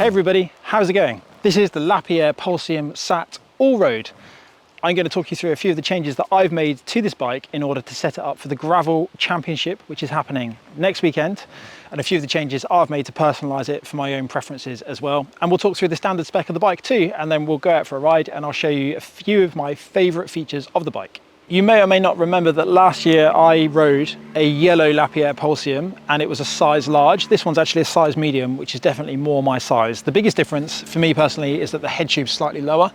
everybody, how's it going? This is the Lapierre Pulsium Sat AllRoad. I'm going to talk you through a few of the changes that I've made to this bike in order to set it up for the gravel championship, which is happening next weekend, and a few of the changes I've made to personalize it for my own preferences as well. And we'll talk through the standard spec of the bike too, and then we'll go out for a ride and I'll show you a few of my favorite features of the bike. You may or may not remember that last year I rode a yellow Lapierre Pulsium and it was a size large. This one's actually a size medium, which is definitely more my size. The biggest difference for me personally is that the head tube's slightly lower,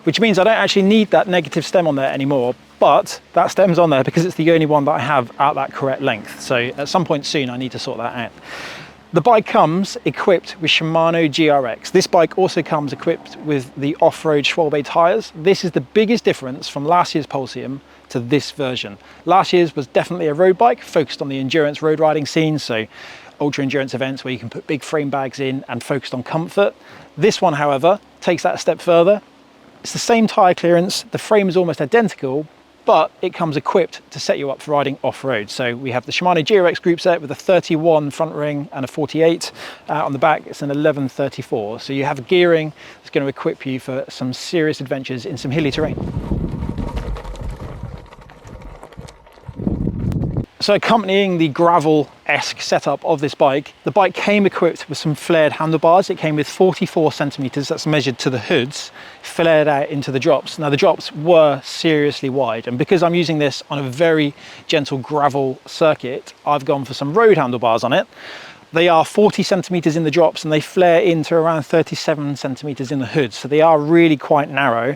which means I don't actually need that negative stem on there anymore, but that stem's on there because it's the only one that I have at that correct length. So at some point soon I need to sort that out. The bike comes equipped with Shimano GRX. This bike also comes equipped with the off-road Schwalbe tyres. This is the biggest difference from last year's Pulsium to this version. Last year's was definitely a road bike focused on the endurance road riding scene, so ultra endurance events where you can put big frame bags in and focused on comfort. This one, however, takes that a step further. It's the same tyre clearance, the frame is almost identical, but it comes equipped to set you up for riding off-road. So we have the Shimano GRX group set with a 31 front ring and a 48. On the back, it's an 1134. So you have gearing that's going to equip you for some serious adventures in some hilly terrain. So accompanying the gravel-esque setup of this bike, the bike came equipped with some flared handlebars. It came with 44 centimeters, that's measured to the hoods, flared out into the drops. Now the drops were seriously wide, and because I'm using this on a very gentle gravel circuit, I've gone for some road handlebars on it. They are 40 centimeters in the drops and they flare into around 37 centimeters in the hoods. So they are really quite narrow,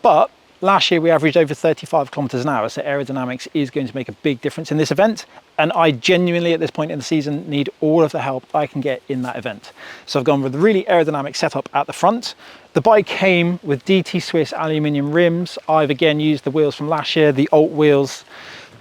but last year we averaged over 35 kilometers an hour, so aerodynamics is going to make a big difference in this event, and I genuinely at this point in the season need all of the help I can get in that event. So I've gone with a really aerodynamic setup at the front. The bike came with DT Swiss aluminium rims. I've again used the wheels from last year, the Alt wheels,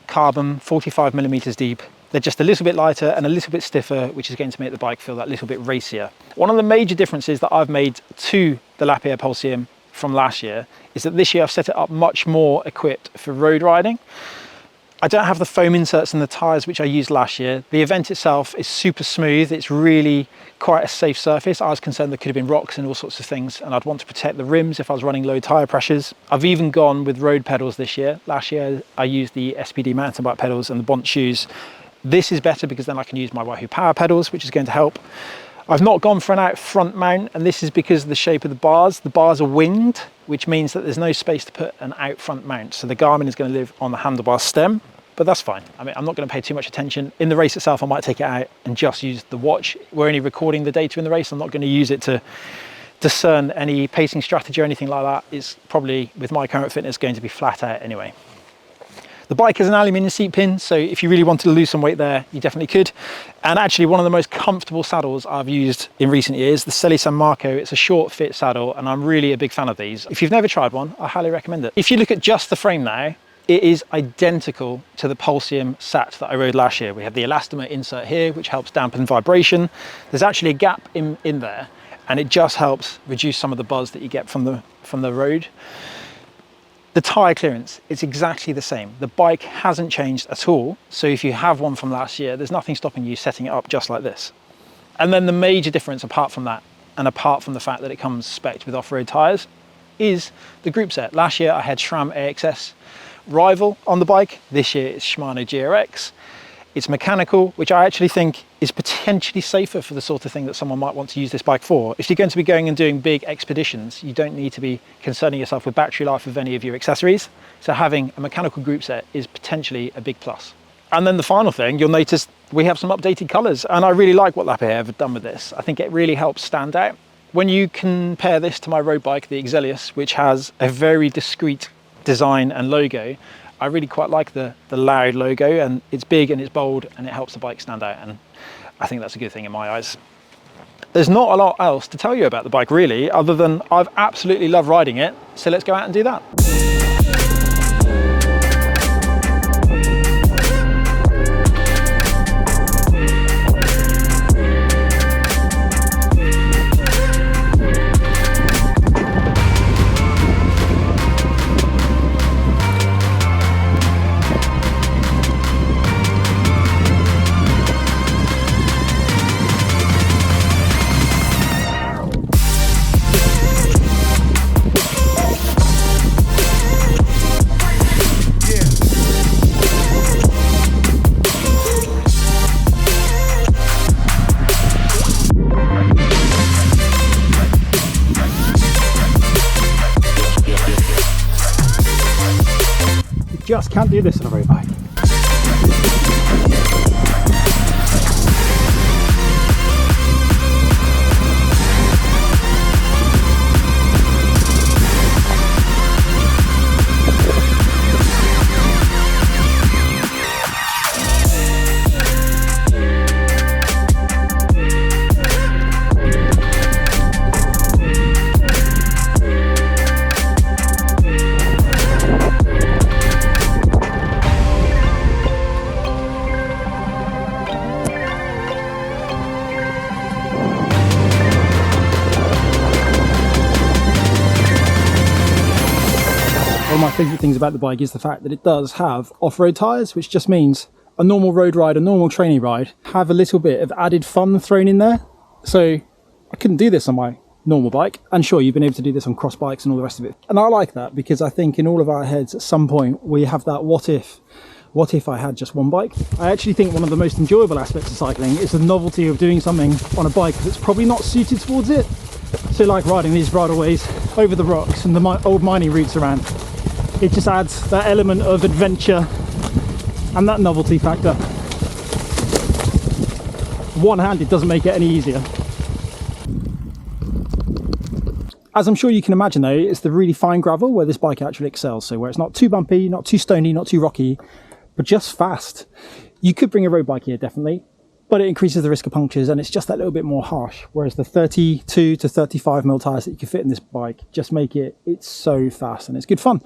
carbon, 45 millimeters deep. They're just a little bit lighter and a little bit stiffer, which is going to make the bike feel that little bit racier. One of the major differences that I've made to the Lapierre Pulsium from last year is that this year I've set it up much more equipped for road riding. I don't have the foam inserts in the tyres which I used last year. The event itself is super smooth. It's really quite a safe surface. I was concerned there could have been rocks and all sorts of things, and I'd want to protect the rims if I was running low tyre pressures. I've even gone with road pedals this year. Last year I used the SPD mountain bike pedals and the Bont shoes. This is better because then I can use my Wahoo power pedals, which is going to help. I've not gone for an out front mount, and this is because of the shape of the bars. The bars are winged, which means that there's no space to put an out front mount. So the Garmin is going to live on the handlebar stem, but that's fine. I mean, I'm not going to pay too much attention. In the race itself, I might take it out and just use the watch. We're only recording the data in the race. I'm not going to use it to discern any pacing strategy or anything like that. It's probably, with my current fitness, going to be flat out anyway. The bike has an aluminium seat pin, so if you really wanted to lose some weight there, you definitely could. And actually one of the most comfortable saddles I've used in recent years, the Selle San Marco. It's a short fit saddle and I'm really a big fan of these. If you've never tried one, I highly recommend it. If you look at just the frame now, it is identical to the Pulsium Sat that I rode last year. We have the elastomer insert here, which helps dampen vibration. There's actually a gap in there, and it just helps reduce some of the buzz that you get from the road. The tyre clearance, it's exactly the same. The bike hasn't changed at all. So if you have one from last year, there's nothing stopping you setting it up just like this. And then the major difference apart from that, and apart from the fact that it comes spec'd with off-road tyres, is the group set. Last year I had SRAM AXS Rival on the bike. This year it's Shimano GRX. It's mechanical, which I actually think is potentially safer for the sort of thing that someone might want to use this bike for. If you're going to be going and doing big expeditions, you don't need to be concerning yourself with battery life of any of your accessories. So having a mechanical group set is potentially a big plus. And then the final thing, you'll notice we have some updated colours, and I really like what Lapierre have done with this. I think it really helps stand out. When you compare this to my road bike, the Ezesty, which has a very discreet design and logo, I really quite like the loud logo, and it's big and it's bold and it helps the bike stand out, and I think that's a good thing in my eyes. There's not a lot else to tell you about the bike really, other than I've absolutely loved riding it, so let's go out and do that. just can't do this on a road bike. One of my favourite things about the bike is the fact that it does have off-road tyres, which just means a normal road ride, a normal training ride, have a little bit of added fun thrown in there. So I couldn't do this on my normal bike, and sure, you've been able to do this on cross bikes and all the rest of it. And I like that because I think in all of our heads at some point we have that what if I had just one bike. I actually think one of the most enjoyable aspects of cycling is the novelty of doing something on a bike that's probably not suited towards it. So like riding these bridleways over the rocks and the old mining routes around. It just adds that element of adventure and that novelty factor. One-handed doesn't make it any easier. As I'm sure you can imagine though, it's the really fine gravel where this bike actually excels. So where it's not too bumpy, not too stony, not too rocky, but just fast. You could bring a road bike here definitely, but it increases the risk of punctures and it's just that little bit more harsh. Whereas the 32 to 35mm tyres that you can fit in this bike just make it's so fast and it's good fun.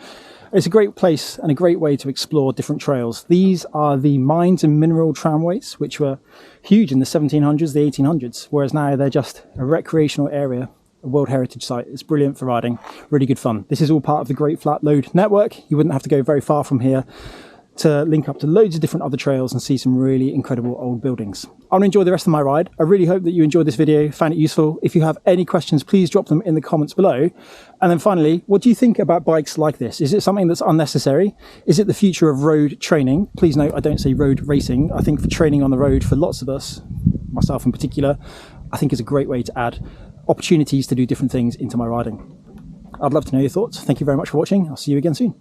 It's a great place and a great way to explore different trails. These are the mines and mineral tramways, which were huge in the 1700s, the 1800s, whereas now they're just a recreational area, a World Heritage Site. It's brilliant for riding, really good fun. This is all part of the Great Flat Load Network. You wouldn't have to go very far from here to link up to loads of different other trails and see some really incredible old buildings. I'm going to enjoy the rest of my ride. I really hope that you enjoyed this video, found it useful. If you have any questions, please drop them in the comments below. And then finally, what do you think about bikes like this? Is it something that's unnecessary? Is it the future of road training? Please note, I don't say road racing. I think for training on the road, for lots of us, myself in particular, I think it's a great way to add opportunities to do different things into my riding. I'd love to know your thoughts. Thank you very much for watching. I'll see you again soon.